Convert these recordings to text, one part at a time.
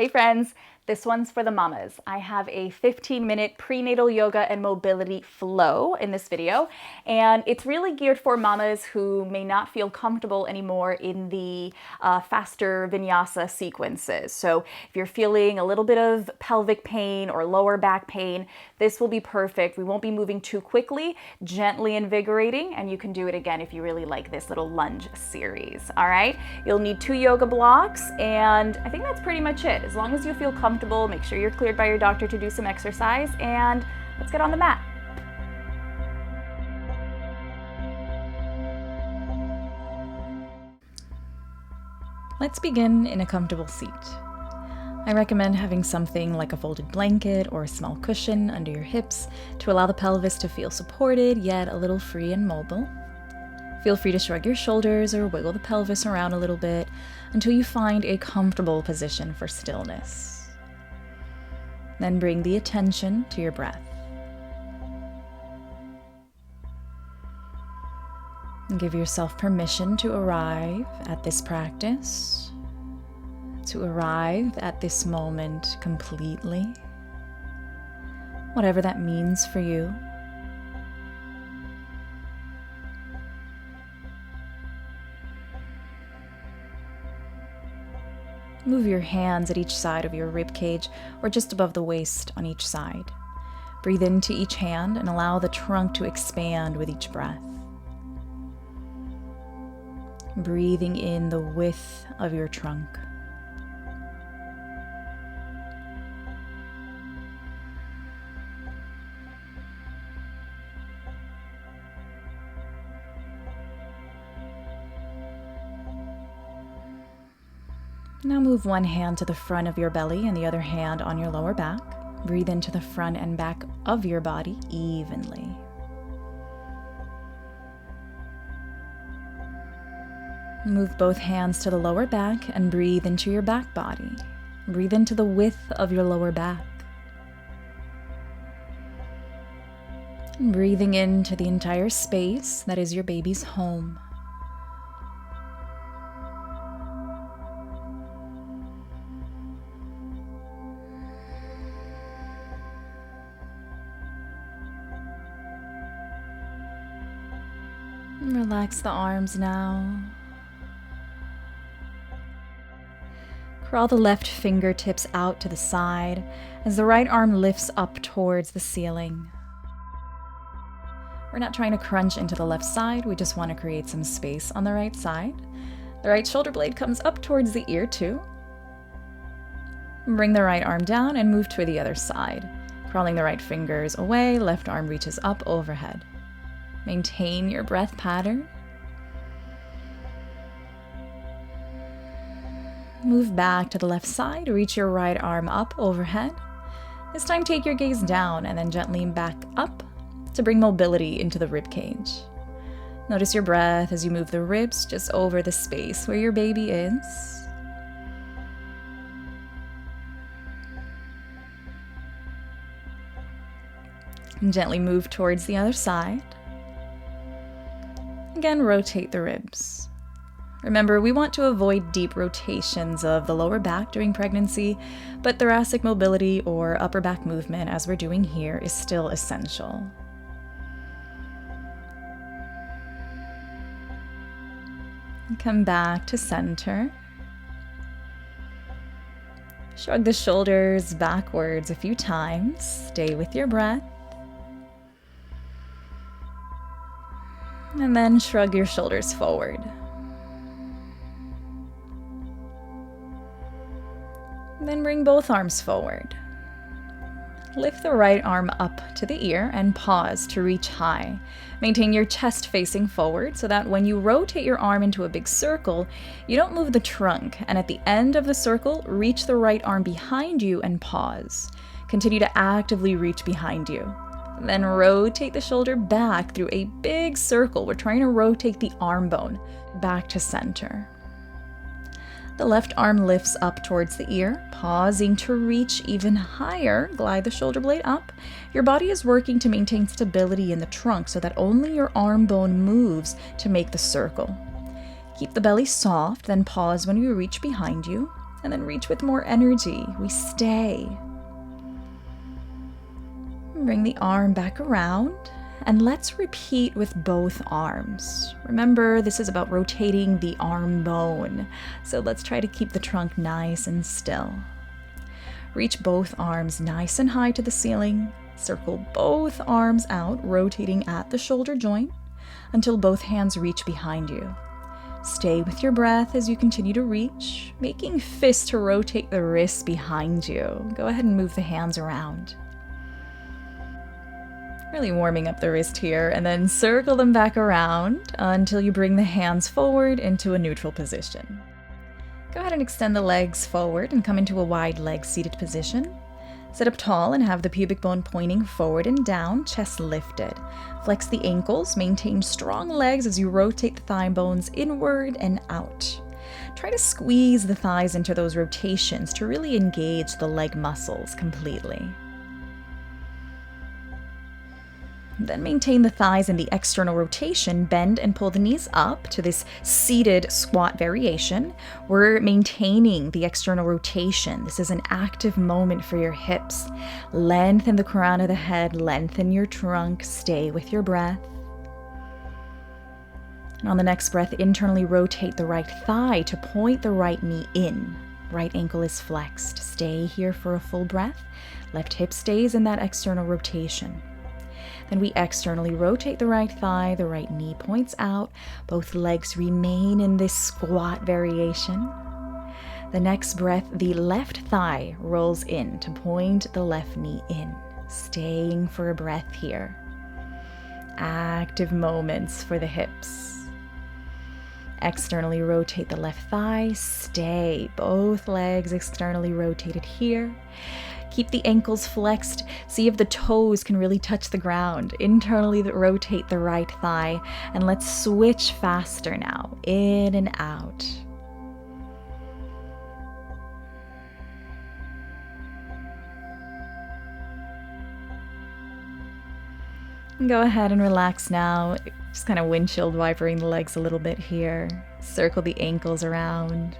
Hey friends, this one's for the mamas. I have a 15-minute prenatal yoga and mobility flow in this video, and it's really geared for mamas who may not feel comfortable anymore in the faster vinyasa sequences. So if you're feeling a little bit of pelvic pain or lower back pain, this will be perfect. We won't be moving too quickly, gently invigorating, and you can do it again if you really like this little lunge series. All right, you'll need 2 yoga blocks, and I think that's pretty much it. As long as you feel comfortable, make sure you're cleared by your doctor to do some exercise, and let's get on the mat. Let's begin in a comfortable seat. I recommend having something like a folded blanket or a small cushion under your hips to allow the pelvis to feel supported yet a little free and mobile. Feel free to shrug your shoulders or wiggle the pelvis around a little bit until you find a comfortable position for stillness. Then bring the attention to your breath. And give yourself permission to arrive at this practice, to arrive at this moment completely, whatever that means for you. Move your hands at each side of your rib cage or just above the waist on each side. Breathe into each hand and allow the trunk to expand with each breath. Breathing in the width of your trunk. Now move one hand to the front of your belly and the other hand on your lower back. Breathe into the front and back of your body evenly. Move both hands to the lower back and breathe into your back body. Breathe into the width of your lower back. And breathing into the entire space that is your baby's home. Relax the arms now. Crawl the left fingertips out to the side as the right arm lifts up towards the ceiling. We're not trying to crunch into the left side, we just want to create some space on the right side. The right shoulder blade comes up towards the ear too. Bring the right arm down and move to the other side. Crawling the right fingers away, left arm reaches up overhead. Maintain your breath pattern. Move back to the left side, reach your right arm up overhead. This time take your gaze down and then gently back up to bring mobility into the rib cage. Notice your breath as you move the ribs just over the space where your baby is. And gently move towards the other side. Again, rotate the ribs. Remember, we want to avoid deep rotations of the lower back during pregnancy, but thoracic mobility or upper back movement, as we're doing here, is still essential. And come back to center. Shrug the shoulders backwards a few times. Stay with your breath. And then shrug your shoulders forward. Then bring both arms forward. Lift the right arm up to the ear and pause to reach high. Maintain your chest facing forward so that when you rotate your arm into a big circle, you don't move the trunk, and at the end of the circle, reach the right arm behind you and pause. Continue to actively reach behind you. Then rotate the shoulder back through a big circle. We're trying to rotate the arm bone back to center. The left arm lifts up towards the ear, pausing to reach even higher. Glide the shoulder blade up. Your body is working to maintain stability in the trunk so that only your arm bone moves to make the circle. Keep the belly soft, then pause when you reach behind you. and then reach with more energy. We stay. Bring the arm back around, and let's repeat with both arms. Remember, this is about rotating the arm bone, so let's try to keep the trunk nice and still. Reach both arms nice and high to the ceiling. Circle both arms out, rotating at the shoulder joint until both hands reach behind you. Stay with your breath as you continue to reach, making fists to rotate the wrists behind you. Go ahead and move the hands around. Really warming up the wrist here, and then circle them back around until you bring the hands forward into a neutral position. Go ahead and extend the legs forward and come into a wide leg seated position. Sit up tall and have the pubic bone pointing forward and down, chest lifted. Flex the ankles, maintain strong legs as you rotate the thigh bones inward and out. Try to squeeze the thighs into those rotations to really engage the leg muscles completely. Then maintain the thighs in the external rotation, bend and pull the knees up to this seated squat variation. We're maintaining the external rotation. This is an active moment for your hips. Lengthen the crown of the head, lengthen your trunk, stay with your breath. And on the next breath, internally rotate the right thigh to point the right knee in. Right ankle is flexed. Stay here for a full breath. Left hip stays in that external rotation. Then we externally rotate the right thigh, the right knee points out, both legs remain in this squat variation. The next breath, the left thigh rolls in to point the left knee in, staying for a breath here. Active moments for the hips. Externally rotate the left thigh, stay, both legs externally rotated here. Keep the ankles flexed. See if the toes can really touch the ground. Internally rotate the right thigh. And let's switch faster now. In and out. Go ahead and relax now. Just kind of windshield wipering the legs a little bit here. Circle the ankles around.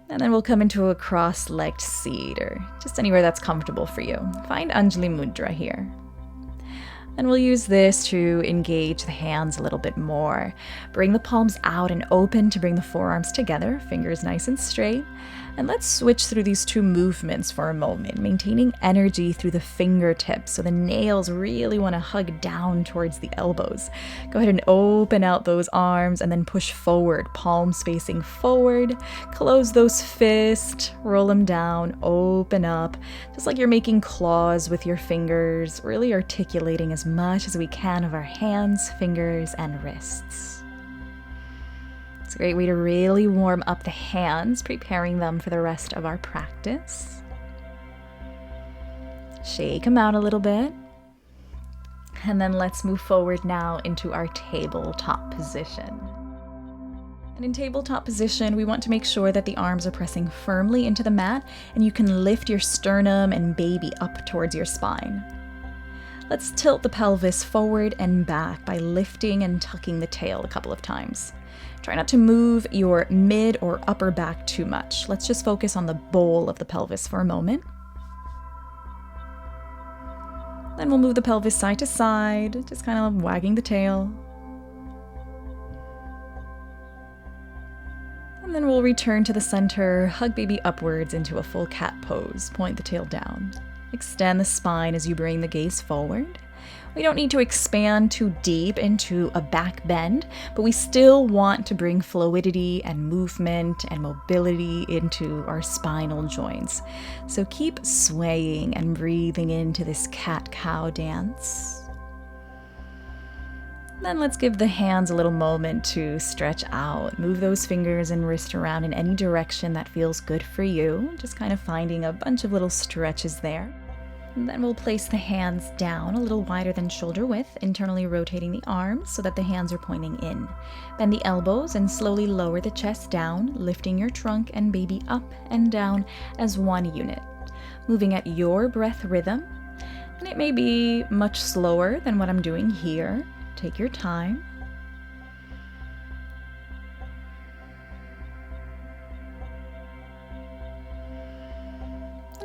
And then we'll come into a cross-legged seat, or just anywhere that's comfortable for you. Find Anjali Mudra here. And we'll use this to engage the hands a little bit more. Bring the palms out and open to bring the forearms together, fingers nice and straight. And let's switch through these two movements for a moment, maintaining energy through the fingertips. So the nails really want to hug down towards the elbows. Go ahead and open out those arms and then push forward, palms facing forward. Close those fists, roll them down, open up, just like you're making claws with your fingers, really articulating as much as we can of our hands, fingers, and wrists. It's a great way to really warm up the hands, preparing them for the rest of our practice. Shake them out a little bit. And then let's move forward now into our tabletop position. And in tabletop position, we want to make sure that the arms are pressing firmly into the mat, and you can lift your sternum and baby up towards your spine. Let's tilt the pelvis forward and back by lifting and tucking the tail a couple of times. Try not to move your mid or upper back too much. Let's just focus on the bowl of the pelvis for a moment. Then we'll move the pelvis side to side, just kind of wagging the tail. And then we'll return to the center, hug baby upwards into a full cat pose, point the tail down. Extend the spine as you bring the gaze forward. We don't need to expand too deep into a back bend, but we still want to bring fluidity and movement and mobility into our spinal joints. So keep swaying and breathing into this cat-cow dance. Then let's give the hands a little moment to stretch out. Move those fingers and wrist around in any direction that feels good for you. Just kind of finding a bunch of little stretches there. And then we'll place the hands down a little wider than shoulder width, internally rotating the arms so that the hands are pointing in. Bend the elbows and slowly lower the chest down, lifting your trunk and baby up and down as one unit. Moving at your breath rhythm, and it may be much slower than what I'm doing here. Take your time.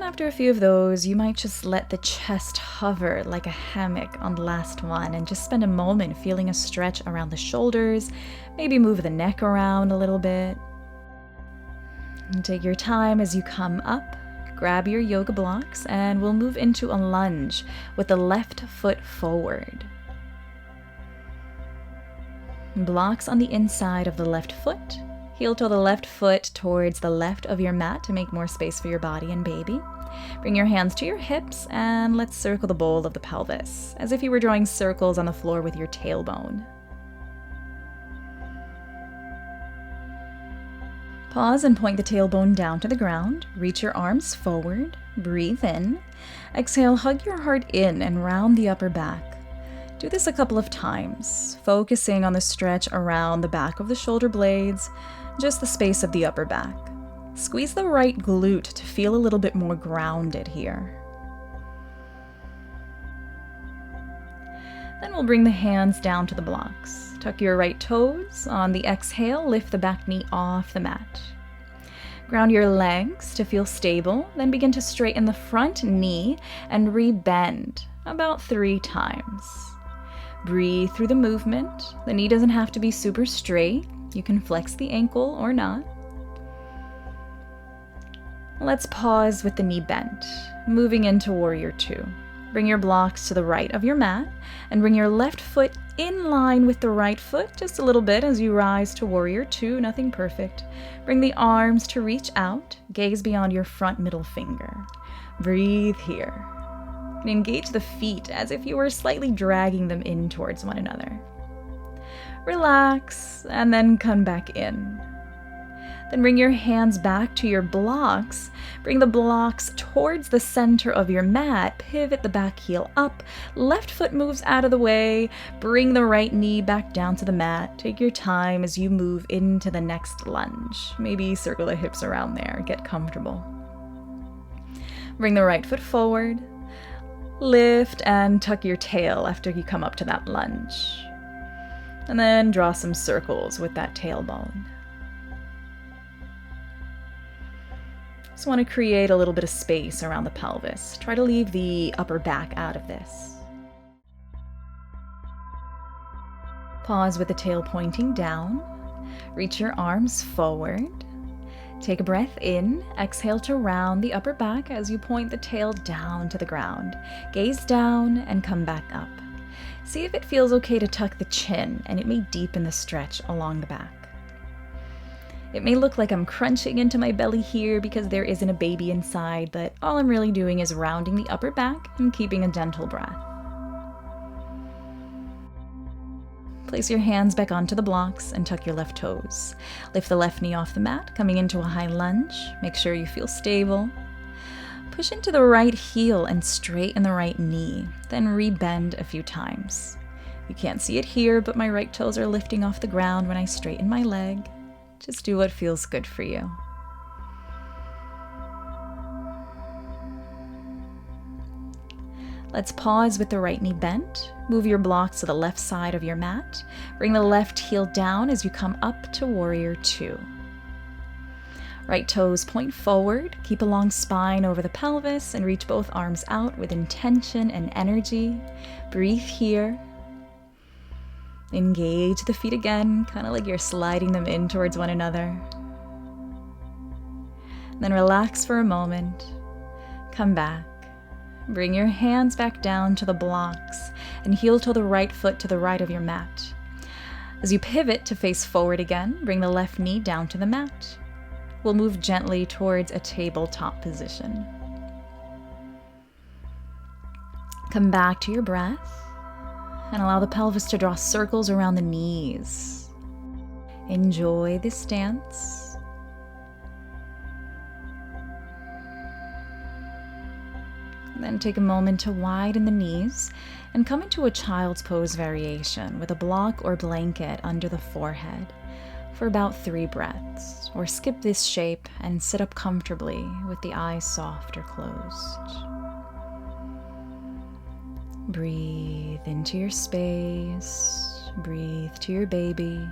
after a few of those, you might just let the chest hover like a hammock on the last one and just spend a moment feeling a stretch around the shoulders, maybe move the neck around a little bit. And take your time as you come up, grab your yoga blocks, and we'll move into a lunge with the left foot forward. Blocks on the inside of the left foot. Heel toe the left foot towards the left of your mat to make more space for your body and baby. Bring your hands to your hips and let's circle the bowl of the pelvis, as if you were drawing circles on the floor with your tailbone. Pause and point the tailbone down to the ground. Reach your arms forward. Breathe in. Exhale, hug your heart in and round the upper back. Do this a couple of times, focusing on the stretch around the back of the shoulder blades, just the space of the upper back. Squeeze the right glute to feel a little bit more grounded here. Then we'll bring the hands down to the blocks. Tuck your right toes. On the exhale, lift the back knee off the mat. Ground your legs to feel stable, then begin to straighten the front knee and re-bend about 3 times. Breathe through the movement. The knee doesn't have to be super straight. You can flex the ankle or not. Let's pause with the knee bent, moving into Warrior 2. Bring your blocks to the right of your mat and bring your left foot in line with the right foot just a little bit as you rise to Warrior 2, nothing perfect. Bring the arms to reach out, gaze beyond your front middle finger. Breathe here. And engage the feet as if you were slightly dragging them in towards one another. Relax and then come back in. Then bring your hands back to your blocks. Bring the blocks towards the center of your mat. Pivot the back heel up. Left foot moves out of the way. Bring the right knee back down to the mat. Take your time as you move into the next lunge. Maybe circle the hips around there. Get comfortable. Bring the right foot forward. Lift and tuck your tail after you come up to that lunge. And then draw some circles with that tailbone. Just want to create a little bit of space around the pelvis. Try to leave the upper back out of this. Pause with the tail pointing down. Reach your arms forward. Take a breath in. Exhale to round the upper back as you point the tail down to the ground. Gaze down and come back up. See if it feels okay to tuck the chin, and it may deepen the stretch along the back. It may look like I'm crunching into my belly here because there isn't a baby inside, but all I'm really doing is rounding the upper back and keeping a gentle breath. Place your hands back onto the blocks and tuck your left toes. Lift the left knee off the mat, coming into a high lunge. Make sure you feel stable. Push into the right heel and straighten the right knee, then re-bend a few times. You can't see it here, but my right toes are lifting off the ground when I straighten my leg. Just do what feels good for you. Let's pause with the right knee bent. Move your blocks to the left side of your mat. Bring the left heel down as you come up to Warrior 2. Right toes point forward. Keep a long spine over the pelvis and reach both arms out with intention and energy. Breathe here. Engage the feet again, kind of like you're sliding them in towards one another. Then relax for a moment. Come back. Bring your hands back down to the blocks and heel toe the right foot to the right of your mat. As you pivot to face forward again, bring the left knee down to the mat. We'll move gently towards a tabletop position. Come back to your breath and allow the pelvis to draw circles around the knees. Enjoy this stance. Then take a moment to widen the knees and come into a child's pose variation with a block or blanket under the forehead for about 3 breaths, or skip this shape and sit up comfortably with the eyes soft or closed. Breathe into your space. Breathe to your baby.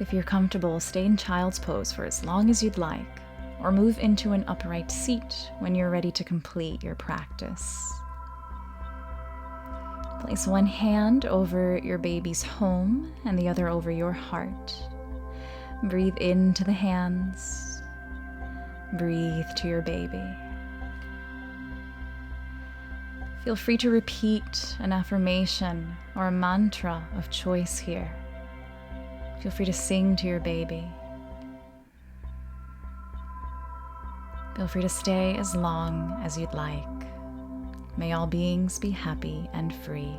If you're comfortable, stay in child's pose for as long as you'd like, or move into an upright seat when you're ready to complete your practice. Place one hand over your baby's home and the other over your heart. Breathe into the hands. Breathe to your baby. Feel free to repeat an affirmation or a mantra of choice here. Feel free to sing to your baby. Feel free to stay as long as you'd like. May all beings be happy and free.